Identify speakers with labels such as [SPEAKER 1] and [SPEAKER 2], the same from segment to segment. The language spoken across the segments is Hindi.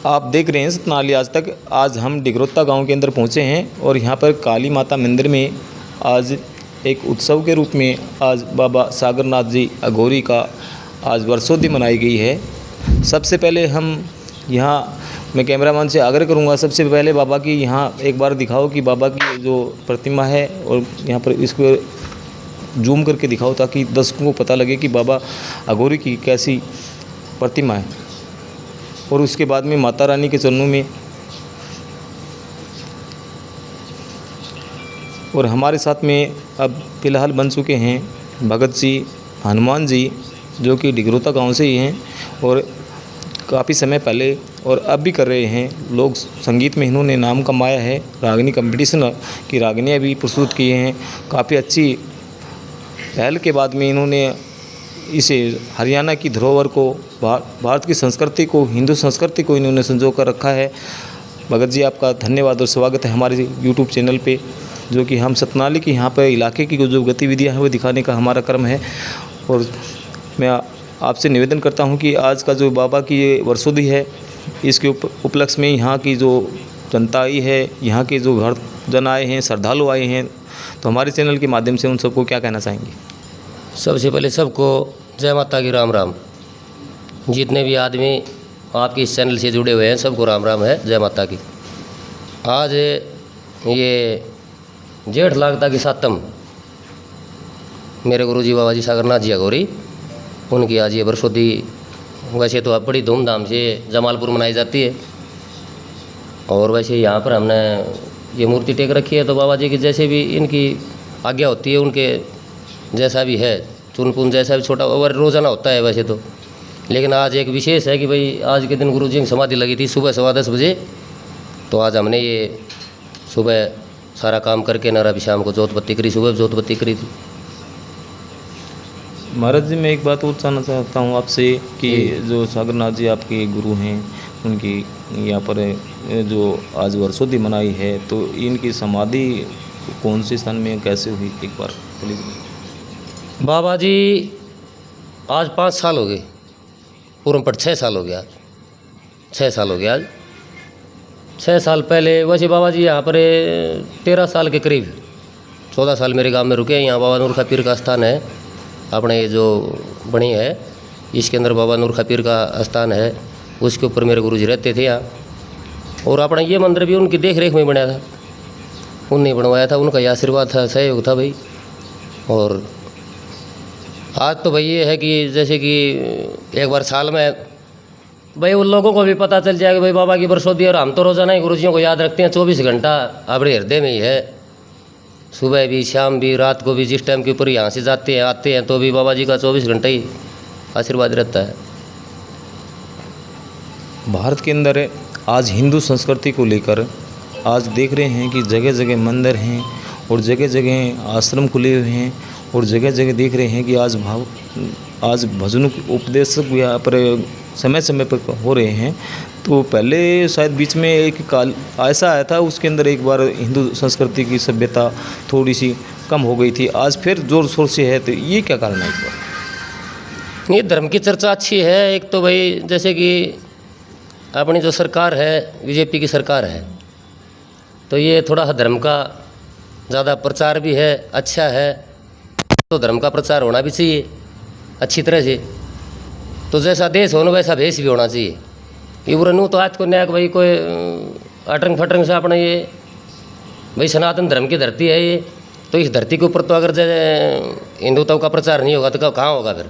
[SPEAKER 1] आप देख रहे हैं सतनाली आज तक। आज हम डिगरोत्ता गांव के अंदर पहुंचे हैं और यहां पर काली माता मंदिर में आज एक उत्सव के रूप में आज बाबा सागरनाथ जी अघोरी का आज वर्षोत्सव मनाई गई है। सबसे पहले हम यहां मैं कैमरामैन से आग्रह करूंगा, सबसे पहले बाबा की यहां एक बार दिखाओ कि बाबा की जो प्रतिमा है और यहां पर इसको जूम करके दिखाओ ताकि दर्शकों को पता लगे कि बाबा अघोरी की कैसी प्रतिमा है। और उसके बाद में माता रानी के चरणों में और हमारे साथ में अब फ़िलहाल बन चुके हैं भगत जी हनुमान जी, जो कि डिगरोत्ता गांव से ही हैं और काफ़ी समय पहले और अब भी कर रहे हैं। लोग संगीत में इन्होंने नाम कमाया है, रागनी कंपटीशन की रागनियाँ भी प्रस्तुत किए हैं। काफ़ी अच्छी पहल के बाद में इन्होंने इसे हरियाणा की धरोहर को, भारत की संस्कृति को, हिंदू संस्कृति को इन्होंने संजो कर रखा है। भगत जी आपका धन्यवाद और स्वागत है हमारे यूट्यूब चैनल पे, जो कि हम सतनाली की यहाँ पर इलाके की जो गतिविधियाँ हैं वो दिखाने का हमारा क्रम है। और मैं आपसे निवेदन करता हूँ कि आज का जो बाबा की ये वर्षोत्सव है, इसके उपलक्ष्य में यहाँ की जो जनता आई है, यहाँ के जो घर जन आए हैं, श्रद्धालु आए हैं, तो हमारे चैनल के माध्यम से उन सबको क्या कहना चाहेंगे?
[SPEAKER 2] सबसे पहले सबको जय माता की राम राम। जितने भी आदमी आपके इस चैनल से जुड़े हुए हैं सबको राम राम है, जय माता की। आज ये जेठ लागता की सातम मेरे गुरुजी बाबा जी सागरनाथ जी अघोरी, उनकी आज ये वर्षोत्सव वैसे तो अब बड़ी धूमधाम से जमालपुर मनाई जाती है। और वैसे यहाँ पर हमने ये मूर्ति टेक रखी है, तो बाबा जी की जैसे भी इनकी आज्ञा होती है, उनके जैसा भी है, चुनपुन जैसा भी छोटा और रोज़ाना होता है वैसे तो। लेकिन आज एक विशेष है कि भाई आज के दिन गुरुजी की समाधि लगी थी सुबह 10:15 बजे, तो आज हमने ये सुबह सारा काम करके नर अभी शाम को जोत बत्ती करी, सुबह जोत बत्ती करी थी।
[SPEAKER 1] महाराज जी, मैं एक बात और जानना चाहता हूँ आपसे कि जो सागरनाथ जी आपके गुरु हैं, उनकी यहाँ पर जो आज वर्षोत्सव मनाई है, तो इनकी समाधि कौन से स्थान में कैसे हुई, एक बार प्लीज़?
[SPEAKER 2] बाबा जी आज 5 साल हो गए, पूर्व पर 6 साल हो गया, 6 साल हो गया। आज 6 साल पहले वैसे बाबा जी यहाँ पर 13 साल के करीब, 14 साल मेरे गांव में रुके। यहाँ बाबा नूर खा पीर का स्थान है, अपने जो बनी है इसके अंदर बाबा नूर खा पीर का स्थान है, उसके ऊपर मेरे गुरुजी रहते थे यहाँ। और अपना ये मंदिर भी उनकी देख रेख में बनाया था, उनने बनवाया था, उनका ये आशीर्वाद था, सहयोग था भाई। और आज तो भाई ये है कि जैसे कि एक बार साल में भाई उन लोगों को भी पता चल जाएगा भाई बाबा की वर्षोत्सव, और हम तो रोज़ाना ही गुरुजियों को याद रखते हैं, 24 घंटा अपने हृदय में ही है, सुबह भी, शाम भी, रात को भी। जिस टाइम के ऊपर यहाँ से जाते हैं आते हैं तो भी बाबा जी का 24 घंटा ही आशीर्वाद रहता है।
[SPEAKER 1] भारत के अंदर आज हिंदू संस्कृति को लेकर आज देख रहे हैं कि जगह जगह मंदिर हैं और जगह जगह आश्रम खुले हुए हैं और जगह जगह देख रहे हैं कि आज भजन उपदेशक यहाँ पर समय समय पर हो रहे हैं। तो पहले शायद बीच में एक काल ऐसा आया था, उसके अंदर एक बार हिंदू संस्कृति की सभ्यता थोड़ी सी कम हो गई थी, आज फिर जोर शोर से है, तो ये क्या कारण है?
[SPEAKER 2] ये धर्म की चर्चा अच्छी है। एक तो भाई जैसे कि अपनी जो सरकार है, बीजेपी की सरकार है, तो ये थोड़ा धर्म का ज़्यादा प्रचार भी है, अच्छा है, तो धर्म का प्रचार होना भी चाहिए अच्छी तरह से। तो जैसा देश होना वैसा भेष भी होना चाहिए। ये बुरा नू तो आज को न्याय भाई कोई अटरंग फटरंग से अपना ये भाई सनातन धर्म की धरती है ये, तो इस धरती के ऊपर तो अगर जैसे हिंदुत्व का प्रचार नहीं होगा तो कहाँ होगा फिर?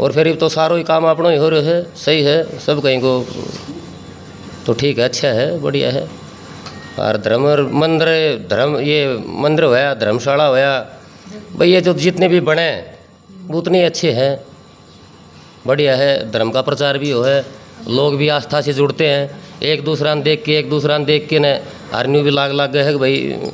[SPEAKER 2] और फिर तो सारों ही काम अपनों ही हो रहे है, सही है, सब कहीं को तो ठीक है, अच्छा है, बढ़िया है। और धर्म और मंदिर, धर्म ये मंदिर होया, धर्मशाला होया, भाई ये जो जितने भी बने वो उतने अच्छे हैं, बढ़िया है। धर्म का प्रचार भी हो है, लोग भी आस्था से जुड़ते हैं, एक दूसरा ने देख के न आर्मी भी लाग गए है कि भाई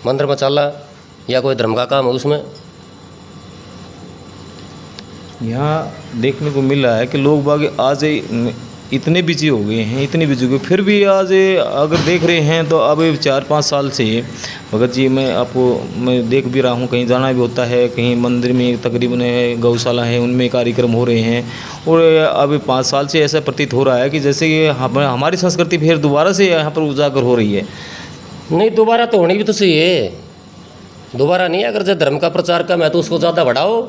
[SPEAKER 2] मंदिर में चला या कोई धर्म का काम हो उसमें।
[SPEAKER 1] यहाँ देखने को मिल रहा है कि लोग बाग आज इतने बिजी हो गए हैं, इतने बिजी हो गए, फिर भी आज अगर देख रहे हैं तो अब 4-5 साल से भगत जी मैं देख भी रहा हूँ, कहीं जाना भी होता है, कहीं मंदिर में तकरीबन गौशाला है उनमें कार्यक्रम हो रहे हैं, और अब 5 साल से ऐसा प्रतीत हो रहा है कि जैसे कि हमारी संस्कृति फिर दोबारा से यहाँ पर उजागर हो रही है।
[SPEAKER 2] नहीं, दोबारा तो होनी भी तो चाहिए, दोबारा नहीं। अगर जो धर्म का प्रचार कम है तो उसको ज़्यादा बढ़ाओ।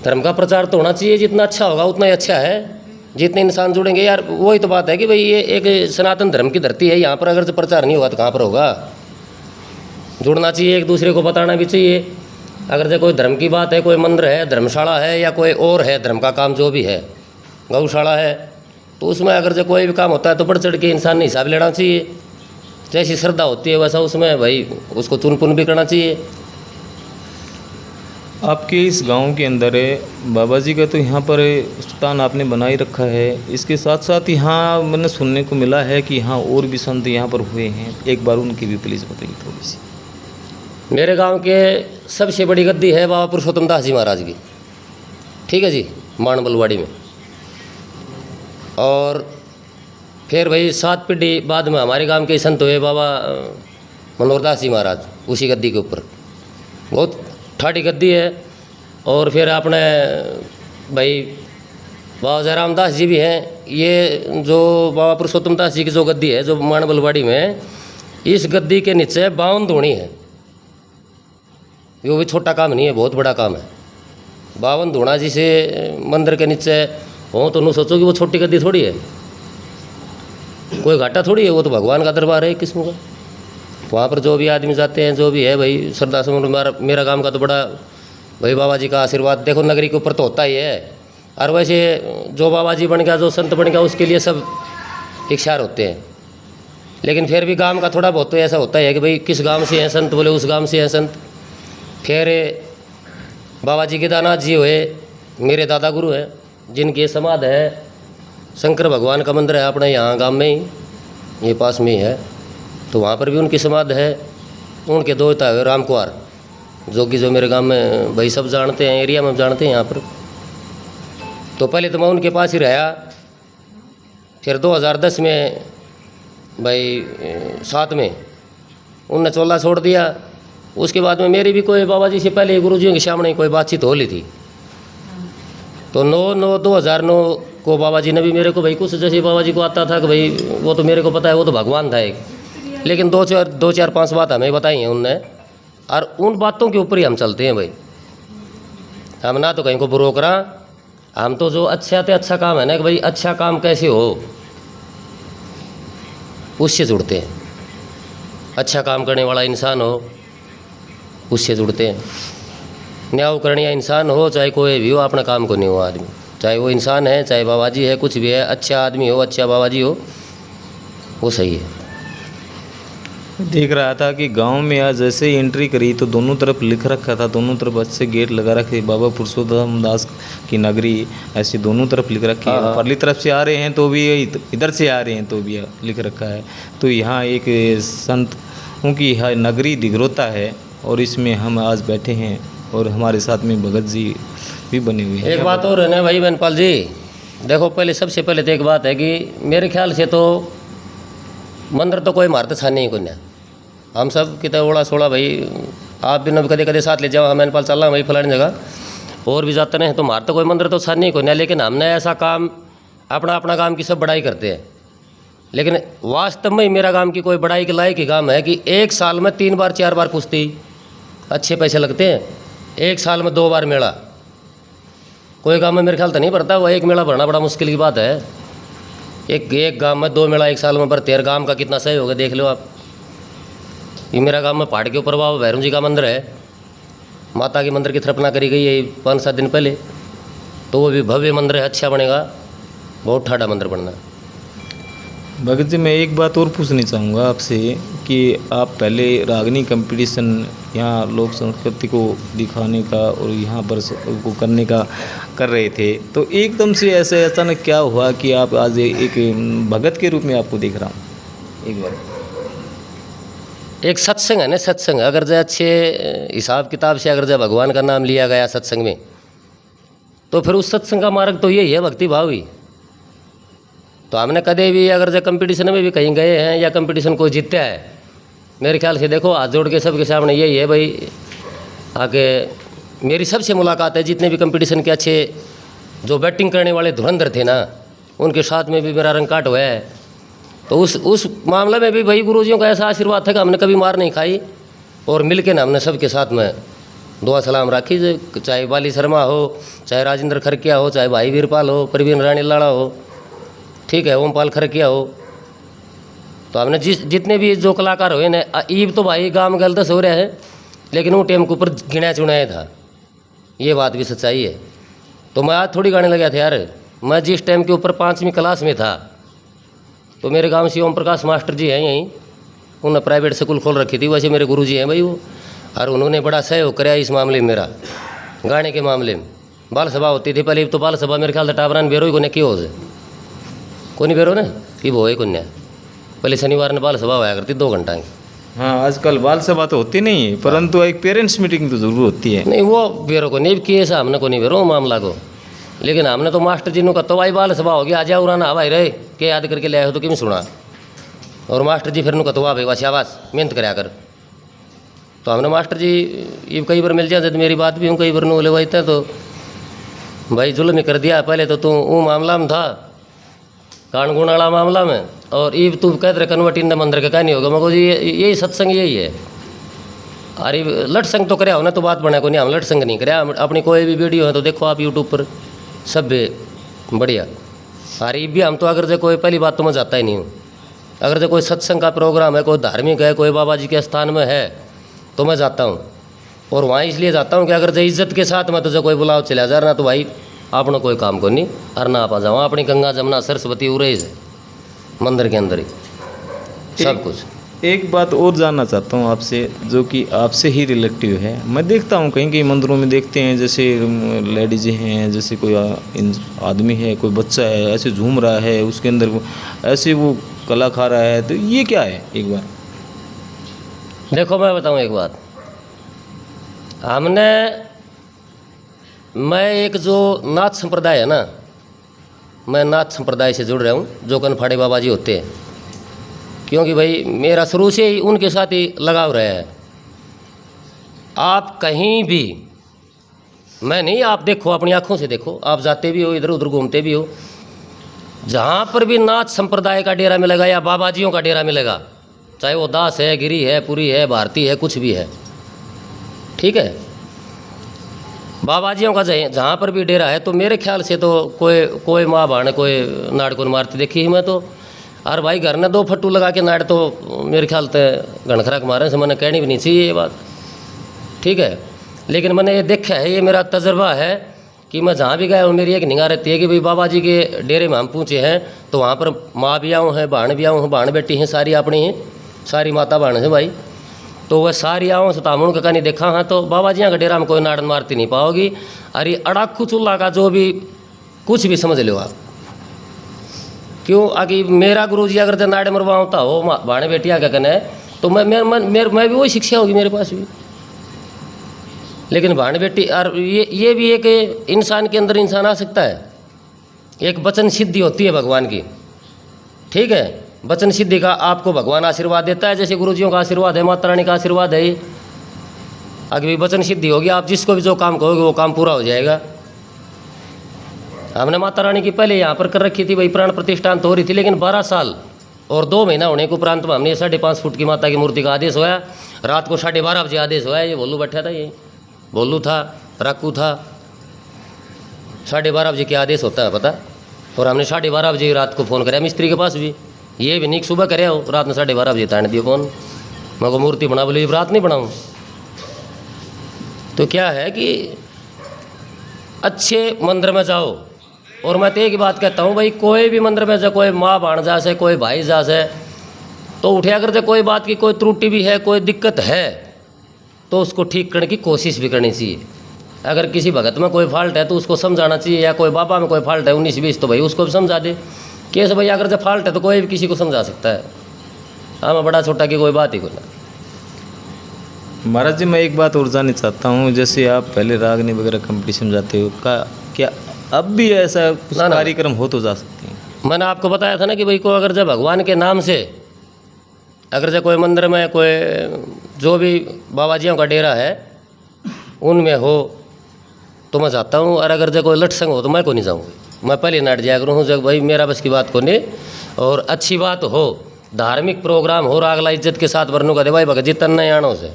[SPEAKER 2] धर्म का प्रचार तो होना चाहिए, जितना अच्छा होगा उतना ही अच्छा है। जितने इंसान जुड़ेंगे यार, वही तो बात है कि भाई ये एक सनातन धर्म की धरती है, यहाँ पर अगर जो प्रचार नहीं होगा तो कहाँ पर होगा। जुड़ना चाहिए, एक दूसरे को बताना भी चाहिए। अगर जो कोई धर्म की बात है, कोई मंदिर है, धर्मशाला है, या कोई और है धर्म का काम जो भी है, गौशाला है, तो उसमें अगर जो कोई भी काम होता है तो बढ़ चढ़ के इंसान ने हिसाब लेना चाहिए। जैसी श्रद्धा होती है वैसा उसमें भाई उसको चुन पुन भी करना चाहिए।
[SPEAKER 1] आपके इस गांव के अंदर बाबा जी का तो यहाँ पर स्थान आपने बनाए रखा है, इसके साथ साथ यहाँ मैंने सुनने को मिला है कि यहाँ और भी संत यहाँ पर हुए हैं, एक बार उनकी भी प्लीज़ बताइए थोड़ी सी।
[SPEAKER 2] मेरे गांव के सबसे बड़ी गद्दी है बाबा पुरुषोत्तम दास जी महाराज की, ठीक है जी, मानबलवाड़ी में। और फिर भाई 7 पीढ़ी बाद में हमारे गांव के संत हुए बाबा मनोहर दास जी महाराज, उसी गद्दी के ऊपर। बहुत ठाठी गद्दी है। और फिर आपने भाई बाबा जयराम दास जी भी हैं। ये जो बाबा पुरुषोत्तम दास जी की जो गद्दी है, जो मानबलवाड़ी में, इस गद्दी के नीचे 52 धूणी है। वो भी छोटा काम नहीं है, बहुत बड़ा काम है। 52 धूणा जिसे मंदिर के नीचे हो तो नहीं सोचो कि वो छोटी गद्दी थोड़ी है, कोई घाटा थोड़ी है, वो तो भगवान का दरबार है एक किस्म का। वहाँ पर जो भी आदमी जाते हैं, जो भी है भाई श्रद्धा से। मेरा गांव का तो बड़ा भाई बाबा जी का आशीर्वाद देखो नगरी के ऊपर तो होता ही है। और वैसे जो बाबा जी बन गया, जो संत बन गया, उसके लिए सब इच्छार होते हैं। लेकिन फिर भी गांव का थोड़ा बहुत तो ऐसा होता है कि भाई किस गांव से हैं संत, बोले उस गांव से हैं संत। फिर बाबा जी केदारनाथ जी हुए, मेरे दादा गुरु हैं, जिनकी समाधि है शंकर भगवान का मंदिर है अपने यहाँ गांव में ही, ये पास में ही है, तो वहाँ पर भी उनकी समाधि है। उनके दो हुए राम कुमार, जो कि जो मेरे गांव में भाई सब जानते हैं, एरिया में जानते हैं यहाँ पर। तो पहले तो मैं उनके पास ही रहा, फिर 2010 में भाई 7 में उनने चोला छोड़ दिया। उसके बाद में मेरी भी कोई बाबा जी से पहले गुरुजियों के सामने कोई बातचीत हो ली थी। तो 9/9/2009 को बाबा जी ने भी मेरे को भाई कुछ जैसे बाबा जी को आता था कि भाई वो तो मेरे को पता है, वो तो भगवान था एक, लेकिन 2-4-5 बात हमें बताई हैं उनने, और उन बातों के ऊपर ही हम चलते हैं भाई। हम ना तो कहीं को ब्रोकरा, हम तो जो अच्छा से अच्छा काम है ना कि भाई अच्छा काम कैसे हो, उससे जुड़ते हैं। अच्छा काम करने वाला इंसान हो, उससे जुड़ते हैं। न्याय करनिया इंसान हो, चाहे कोई भी हो, अपना काम को नहीं हो आदमी, चाहे वो इंसान है, चाहे बाबा जी है, कुछ भी है, अच्छा आदमी हो, अच्छा बाबा जी हो, वो सही है।
[SPEAKER 1] देख रहा था कि गांव में आज जैसे ही एंट्री करी तो दोनों तरफ लिख रखा था, दोनों तरफ अच्छे गेट लगा रखे, बाबा पुरुषोत्तम दास की नगरी, ऐसे दोनों तरफ लिख रखी है। परली तरफ से आ रहे हैं तो भी, इधर से आ रहे हैं तो भी लिख रखा है। तो यहाँ एक संतों की नगरी दिगरोता है, और इसमें हम आज बैठे हैं, और हमारे साथ में भगत जी भी बने हुए हैं।
[SPEAKER 2] एक बात और है ना भाई बनपाल जी, देखो पहले सबसे पहले तो एक बात है कि मेरे ख्याल से तो मंदिर तो कोई मारते छाने ही को नहीं, हम सब कितना ओड़ा सोड़ा भाई, आप भी कदे कदे साथ ले जाओ, हम मैंने पाल चल रहा भाई फलानी जगह और भी जाते नहीं, तो मारते कोई मंदिर तो छाने ही को नहीं। लेकिन हमने ऐसा काम अपना अपना काम की सब बड़ाई करते हैं, लेकिन वास्तव में मेरा काम की कोई बड़ाई के लायक ही काम है कि 1 साल में 3 बार 4 बार कुश्ती, अच्छे पैसे लगते हैं। 1 साल में 2 बार मेला, कोई गांव में मेरे ख्याल तो नहीं पड़ता, वो एक मेला भरना बड़ा मुश्किल की बात है। एक गांव में 2 मेला 1 साल में भरते हैं, गांव का कितना सही होगा देख लो आप। ये मेरा गांव में पहाड़ के ऊपर बाबा भैरव जी का मंदिर है, माता के मंदिर की स्थापना करी गई है 5-7 दिन पहले, तो वो भी भव्य मंदिर है, अच्छा बनेगा, बहुत ठाड़ा मंदिर बनना।
[SPEAKER 1] भगत जी मैं एक बात और पूछनी चाहूँगा आपसे कि आप पहले रागनी कंपटीशन यहाँ लोक संस्कृति को दिखाने का और यहाँ पर को करने का कर रहे थे, तो एकदम से ऐसे अचानक क्या हुआ कि आप आज एक भगत के रूप में आपको देख रहा हूँ। एक बार
[SPEAKER 2] एक सत्संग है ना, सत्संग अगर जो अच्छे हिसाब किताब से अगर जो भगवान का नाम लिया गया सत्संग में, तो फिर उस सत्संग का मार्ग तो यही है, भक्ति भाव ही। तो हमने कदे भी अगर जो कंपटीशन में भी कहीं गए हैं या कंपटीशन कोई जीता है, मेरे ख्याल से देखो हाथ जोड़ के सबके सामने यही है भाई, आके मेरी सबसे मुलाकात है जितने भी कंपटीशन के अच्छे जो बैटिंग करने वाले धुरंधर थे ना, उनके साथ में भी मेरा रंग काट हुआ है। तो उस मामले में भी भाई गुरुजियों का ऐसा आशीर्वाद था कि हमने कभी मार नहीं खाई, और मिल के ना हमने सबके साथ में दुआ सलाम राखी, चाहे बाली शर्मा हो, चाहे राजेंद्र खरकिया हो, चाहे भाई वीरपाल हो, प्रवीण रानी लाड़ा हो, ठीक है, ओमपाल खरकिया हो। तो हमने जितने भी जो कलाकार हुए ना, ईब तो भाई गाँव में गलत हो रहा है, लेकिन वो टाइम के ऊपर गिना चुनाया था, ये बात भी सच्चाई है। तो मैं आज थोड़ी गाने लगा था यार, मैं जिस टाइम के ऊपर 5वीं क्लास में था, तो मेरे गांव से ओम प्रकाश मास्टर जी हैं यहीं, उन्होंने प्राइवेट स्कूल खोल रखी थी, वैसे मेरे गुरुजी हैं भाई वो, और उन्होंने बड़ा सहयोग कराया इस मामले में, मेरा गाने के मामले में। बाल सभा होती थी पहले, तो बाल सभा मेरे ख्याल से टाबरान बेरो ही को क्यों हो को नहीं बेरो ने कि वो है कन्या, पहले शनिवार ने बाल सभा होया करती 2 घंटा की।
[SPEAKER 1] हाँ, आजकल बाल सभा तो होती नहीं है, परंतु एक पेरेंट्स मीटिंग तो जरूर होती है।
[SPEAKER 2] नहीं, वो बेरो को नहीं किए ऐसा हमने को नहीं बेरो मामला को, लेकिन हमने तो मास्टर जी ने कहा तो भाई बाल सभा हो गया, आ जाओ उराना भाई रहे के याद करके ले आए हो तो क्यों सुना। और मास्टर जी फिर नु कहा भाई वाह शाबाश मेहनत कराया कर। तो हमने मास्टर जी ये कई बार मिल जाते, तो मेरी बात भी हूँ कई बार नु ले भाई था, तो भाई जुल्म ही कर दिया पहले तो तू वो मामला में था, कान गुण वाला मामला में, और ईब तू कहते रहे कन्वर्ट इन मंदिर का क्या नहीं होगा। मगर जी यही सत्संग यही है। अरे लट संग तो कराया हो ना, तो बात बना को नहीं, हम लट संग नहीं कराया। अपनी कोई भी वीडियो है तो देखो आप यूट्यूब पर, सब बढ़िया। अरे भी हम तो अगर जो कोई पहली बात तो मैं जाता ही नहीं हूँ, अगर जो कोई सत्संग का प्रोग्राम है, कोई धार्मिक है, कोई बाबा जी के स्थान में है, तो मैं जाता हूँ। और वहाँ इसलिए जाता हूँ कि अगर जो इज्जत के साथ में तो जो कोई बुलाव चला जा रहा, तो भाई आपने कोई काम को नहीं, और ना आप आ जाओ, अपनी गंगा जमुना सरस्वती उरेज है मंदिर के अंदर ही सब कुछ।
[SPEAKER 1] एक बात और जानना चाहता हूँ आपसे, जो कि आपसे ही रिलेटिव है। मैं देखता हूँ कहीं कहीं मंदिरों में देखते हैं, जैसे लेडीज हैं, जैसे कोई आदमी है, कोई बच्चा है, ऐसे झूम रहा है, उसके अंदर ऐसे वो कला खा रहा है, तो ये क्या है? एक बार
[SPEAKER 2] देखो मैं बताऊँ एक बात, मैं एक जो नाथ संप्रदाय है ना, मैं नाथ संप्रदाय से जुड़ रहा हूँ, जो कनफाड़े बाबा जी होते हैं, क्योंकि भाई मेरा शुरू से ही उनके साथ ही लगाव रहा है। आप कहीं भी, मैं नहीं, आप देखो अपनी आँखों से देखो, आप जाते भी हो इधर उधर घूमते भी हो, जहाँ पर भी नाथ संप्रदाय का डेरा मिलेगा या बाबा जियों का डेरा मिलेगा, चाहे वो दास है, गिरी है, पुरी है, भारती है, कुछ भी है, ठीक है, बाबा जियों का जहाँ पर भी डेरा है, तो मेरे ख्याल से तो कोई माँ भाण कोई नाड़ को मारती देखी ही मैं तो। और भाई घर ने 2 फट्टू लगा के नाड़ तो मेरे ख्याल से घनखराक मारे से मैंने कहनी भी नहीं चाहिए ये बात, ठीक है। लेकिन मैंने ये देखा है, ये मेरा तजर्बा है कि मैं जहाँ भी गया हूँ, मेरी एक निगाह रहती है कि भाई बाबा जी के डेरे में हम पहुँचे हैं, तो वहाँ पर माँ भी आऊँ हैं, भाण भी आऊँ हैं, भाण बेटी हैं, सारी अपनी हैं, सारी माता भाण हैं भाई। तो वह सारी आऊँ से तामुन का नहीं देखा हाँ, तो बाबा जी का डेरा में कोई नाड़न मारती नहीं पाओगी। अरे अड़ाकू चूल्हा का जो भी कुछ भी समझ लो आप, क्यों आगे मेरा गुरुजी अगर जो नाड़े मरवाता हो भाणे बेटिया क्या कहना है, तो मैं भी वही शिक्षा होगी मेरे पास भी। लेकिन भाण बेटी और ये भी एक इंसान के अंदर इंसान आ सकता है, एक वचन सिद्धि होती है भगवान की, ठीक है, वचन सिद्धि का आपको भगवान आशीर्वाद देता है, जैसे गुरुजियों का आशीर्वाद है, माता रानी का आशीर्वाद है। आगे भी वचन सिद्धि होगी, आप जिसको भी जो काम कहोगे वो काम पूरा हो जाएगा। हमने माता रानी की पहले यहाँ पर कर रखी थी भाई, प्राण प्रतिष्ठान तो हो रही थी, लेकिन 12 साल और 2 महीना होने के उपरांत में हमने 5.5 फुट की माता की मूर्ति का आदेश होया। रात को 12:30 बजे आदेश होया। ये भोलू बैठा था, ये भोलू था, राकू था, 12:30 बजे क्या आदेश होता है पता। और हमने 12:30 बजे रात को फ़ोन कराया मिस्त्री के पास भी, ये भी नहीं सुबह करे हो, रात में 12:30 बजे ताड़ दिए फ़ोन, मैं को मूर्ति बना, बोले रात नहीं बनाऊँ। तो क्या है कि अच्छे मंदिर में जाओ। और मैं तो एक ही बात कहता हूँ भाई, कोई भी मंदिर में जाए, कोई माँ भाण जा से, कोई भाई जा से, तो उठे अगर जो कोई बात की कोई त्रुटि भी है, कोई दिक्कत है, तो उसको ठीक करने की कोशिश भी करनी चाहिए। अगर किसी भगत में कोई फॉल्ट है तो उसको समझाना चाहिए, या कोई बाबा में कोई फॉल्ट है 19-20, तो भाई उसको भी समझा दे। कैसे भाई अगर जब फॉल्ट है तो कोई भी किसी को समझा सकता है, हाँ बड़ा छोटा की कोई बात ही कोई ना।
[SPEAKER 1] महाराज जी, मैं एक बात और जानना चाहता हूँ, जैसे आप पहले रागनी वगैरह कंपटीशन में जाते हो, क्या अब भी ऐसा कुछ
[SPEAKER 2] ना, ना।
[SPEAKER 1] कार्यक्रम हो तो जा सकते हैं?
[SPEAKER 2] मैंने आपको बताया था ना कि भाई को अगर जब भगवान के नाम से अगर जब कोई मंदिर में कोई जो भी बाबाजियों का डेरा है उनमें हो तो मैं जाता हूँ, और अगर जब कोई लटसंग हो तो मैं को नहीं जाऊँ। मैं पहले नाट जाया करूँ जब भाई मेरा बस की बात को नहीं, और अच्छी बात हो, धार्मिक प्रोग्राम हो, अगला इज्जत के साथ वरनों का दे भाई भगत जी तन नहीं आनो से,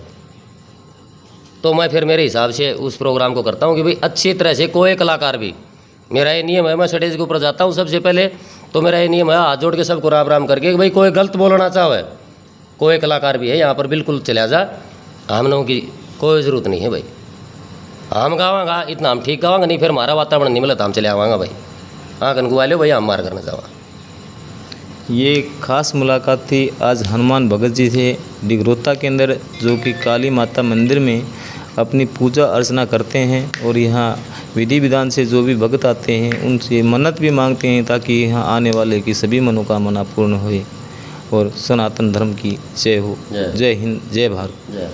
[SPEAKER 2] तो मैं फिर मेरे हिसाब से उस प्रोग्राम को करता हूँ कि भाई अच्छी तरह से कोई कलाकार भी, मेरा ये नियम है, मैं स्टेज के ऊपर जाता हूँ सबसे पहले तो मेरा ये नियम है हाथ जोड़ के सबको राम राम करके कि भाई कोई गलत बोलना चाहे, कोई कलाकार भी है यहाँ पर बिल्कुल चला जा, हम लोगों की कोई ज़रूरत नहीं है भाई, हम गावांगा इतना हम ठीक गावांगा, नहीं फिर हमारा वातावरण नहीं मिला तो हम चले आवांगा भाई, हाँ गनगुआ लो भाई हम मार करना चाहवा।
[SPEAKER 1] ये खास मुलाकात थी आज हनुमान भगत जी से डिगरोता के अंदर, जो कि काली माता मंदिर में अपनी पूजा अर्चना करते हैं और यहाँ विधि विधान से जो भी भक्त आते हैं उनसे मन्नत भी मांगते हैं ताकि यहाँ आने वाले की सभी मनोकामना पूर्ण होए। और सनातन धर्म की जय हो।
[SPEAKER 2] जय।
[SPEAKER 1] जय हिंद, जय भारत।
[SPEAKER 2] जय।